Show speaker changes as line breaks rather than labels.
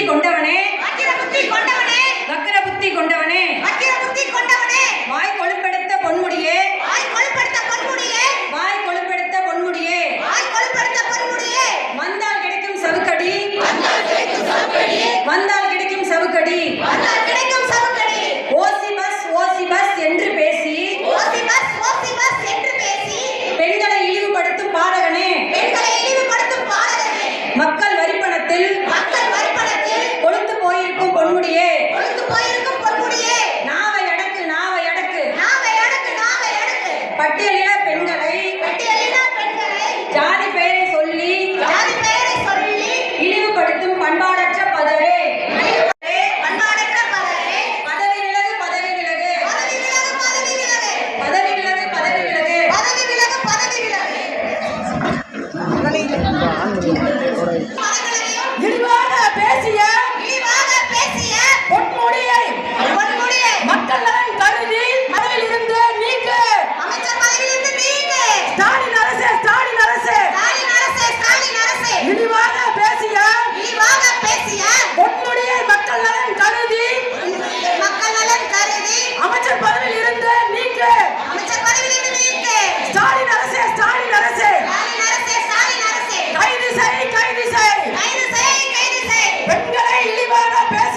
கொண்டவனே
வக்கிர புத்தி கொண்டவனே
வக்கிர புத்தி கொண்டவனே
வக்கிர புத்தி கொண்டவனே
வாய் கொழுப்படுத்த பொன்முடியே
வாய் கொழுப்படுத்த பொன்முடியே
வாய் கொழுப்படுத்த பொன்முடியே
வாய் கொழுப்படுத்த பொன்முடியே
வந்தால் கிடைக்கும் சவுக்கடி
வந்தால் கிடைக்கும் சவுக்கடி
வந்தால் கிடைக்கும் சவுக்கடி
வந்தால் கிடைக்கும் சவுக்கடி
ஓசி பஸ் என்று பேசி
ஓசி பஸ் என்று பேசி
பெண்களை இழிவுபடுத்தும் பாடகனே
பெண்களை இழிவுபடுத்தும் பாடகனே
மக்கள் வரிப்பணத்தில் கொழுத்து போயிருக்கும் பொன்முடியே
கொழுத்து போயிருக்கும் பொன்முடியே
நாவை அடக்கு நாவை அடக்கு
நாவை அடக்கு நாவை அடக்கு
பட்டியலிட பெண்களை ஜாதி பெயரை சொல்லி இழிவுபடுத்தும் பண்பாடற்ற பதரே
பண்பாடற்ற பதரே
பதவி விலகு பதவி விலகு
பதவி விலகு பதவி விலகு
பதவி விலகு பதவி விலகு
பதவி விலகு பதவி விலகு
இழிவாக பேசிய பொன்முடியை மக்கள் நலன் கருதி பதவியில் இருந்து நீக்கு
அமைச்சர் பதவியிலிருந்து நீக்கு
ஸ்டாலின் அரசே
ஸ்டாலின் அரசே
இழிவாக பேசிய பொன்முடியை மக்கள் நலன் கருதி அமைச்சர் பதவியில் இருந்து நீக்கு
அமைச்சர் பதவியிலிருந்து நீக்கு
ஸ்டாலின் அரசே
ஸ்டாலின் அரசே
கைது செய்
கைது செய்
பெண்களை இழிவாக பேச